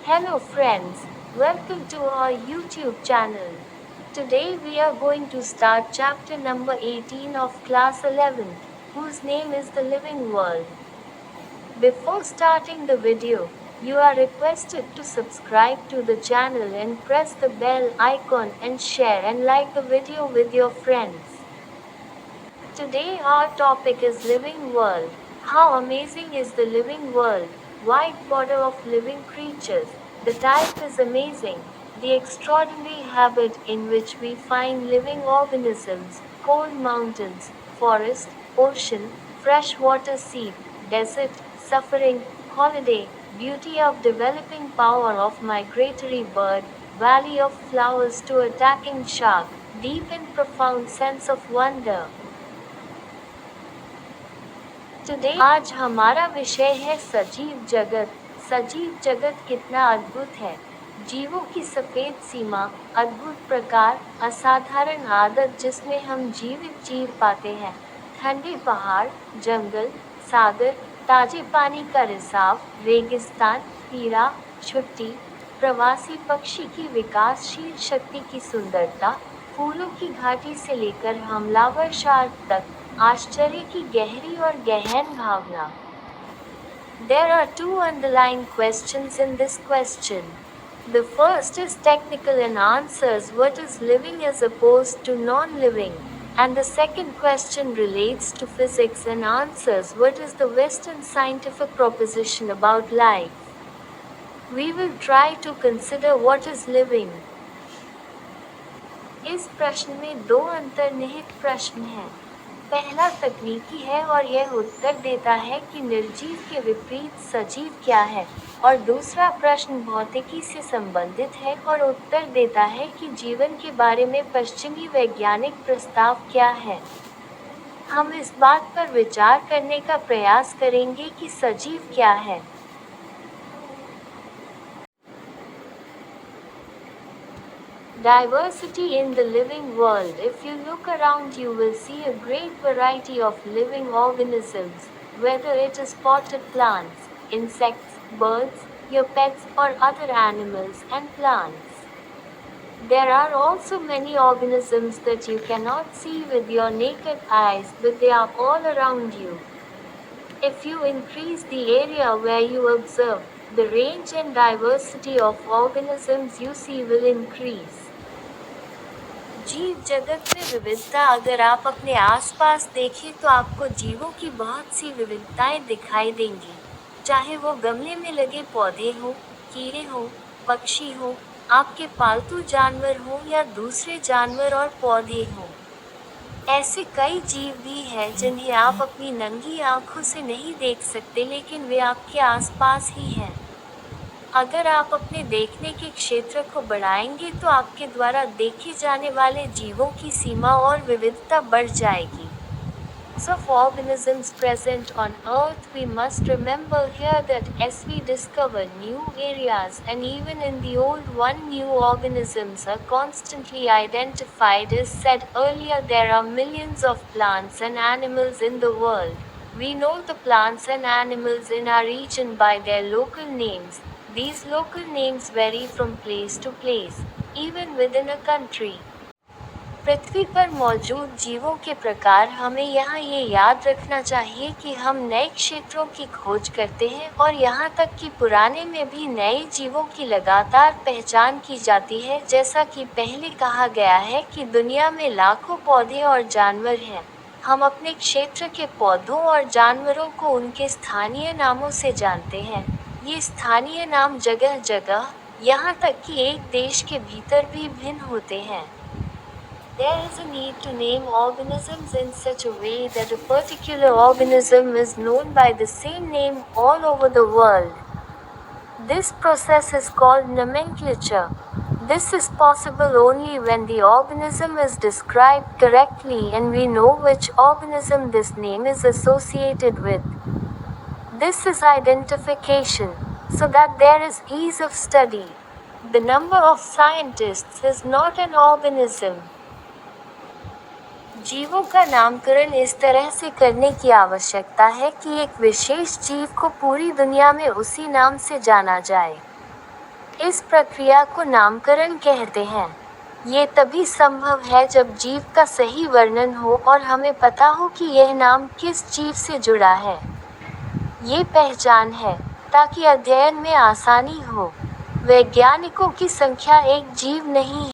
Hello friends, welcome to our YouTube channel. Today we are going to start chapter number 18 of class 11, whose name is The Living World. Before starting the video, you are requested to subscribe to the channel and press the bell icon and share and like the video with your friends. Today our topic is living world. How amazing is the living world? Wide border of living creatures. The type is amazing. The extraordinary habit in which we find living organisms, cold mountains, forest, ocean, freshwater sea, desert, suffering, holiday, beauty of developing power of migratory bird, valley of flowers to attacking shark, deep and profound sense of wonder. Today आज हमारा विषय है सजीव जगत। सजीव जगत कितना अद्भुत है। जीवों की सफेद सीमा, अद्भुत प्रकार, असाधारण आदत जिसमें हम जीवित जीव पाते हैं। ठंडे पहाड़, जंगल, सागर, ताजे पानी का रिसाव, रेगिस्तान, हीरा, छुट्टी, प्रवासी पक्षी की विकासशील शक्ति की सुंदरता, फूलों की घाटी से लेकर हमलावर शार्क तक, आश्चर्य की गहरी और गहन भावना। There are two underlying questions in this question. The first is technical and answers what is living as opposed to non-living, and the second question relates to physics and answers what is the Western scientific proposition about life. We will try to consider what is living. इस प्रश्न में दो अंतर्निहित प्रश्न हैं। पहला तकनीकी है और यह उत्तर देता है कि निर्जीव के विपरीत सजीव क्या है, और दूसरा प्रश्न भौतिकी से संबंधित है और उत्तर देता है कि जीवन के बारे में पश्चिमी वैज्ञानिक प्रस्ताव क्या है। हम इस बात पर विचार करने का प्रयास करेंगे कि सजीव क्या है। Diversity in the living world. If you look around you will see a great variety of living organisms, whether it is potted plants, insects, birds, your pets or other animals and plants. There are also many organisms that you cannot see with your naked eyes, but they are all around you. If you increase the area where you observe, the range and diversity of organisms you see will increase. जीव जगत में विविधता। अगर आप अपने आसपास देखें तो आपको जीवों की बहुत सी विविधताएं दिखाई देंगी, चाहे वो गमले में लगे पौधे हो, कीड़े हो, पक्षी हो, आपके पालतू जानवर हो या दूसरे जानवर और पौधे हो। ऐसे कई जीव भी हैं जिन्हें आप अपनी नंगी आंखों से नहीं देख सकते, लेकिन वे आपके आसपास ही हैं। अगर आप अपने देखने के क्षेत्र को बढ़ाएंगे तो आपके द्वारा देखे जाने वाले जीवों की सीमा और विविधता बढ़ जाएगी। Of organisms present on Earth, we must remember here that as we discover new areas and even in the old one, new organisms are constantly identified. As said earlier, there are millions of plants and animals in the world. We know the plants and animals in our region by their local names. These local names vary from place to place, even within a country. पृथ्वी पर मौजूद जीवों के प्रकार। हमें यहाँ ये याद रखना चाहिए कि हम नए क्षेत्रों की खोज करते हैं और यहाँ तक कि पुराने में भी नए जीवों की लगातार पहचान की जाती है। जैसा कि पहले कहा गया है कि दुनिया में लाखों पौधे और जानवर हैं। हम अपने क्षेत्र के पौधों और जानवरों को उनके स्थानीय नामों से जानते हैं। ये स्थानीय नाम जगह जगह, यहाँ तक कि एक देश के भीतर भी भिन्न होते हैं। There is a need to name organisms in such a way that a particular organism is known by the same name all over the world. This process is called nomenclature. This is possible only when the organism is described correctly and we know which organism this name is associated with. This is identification, so that there is ease of study. The number of scientists is not an organism. जीवों का नामकरण इस तरह से करने की आवश्यकता है कि एक विशेष जीव को पूरी दुनिया में उसी नाम से जाना जाए। इस प्रक्रिया को नामकरण कहते हैं। ये तभी संभव है जब जीव का सही वर्णन हो और हमें पता हो कि यह नाम किस जीव से जुड़ा है। ये पहचान है, ताकि अध्ययन में आसानी हो। वैज्ञानिकों की संख्या एक जीव नहीं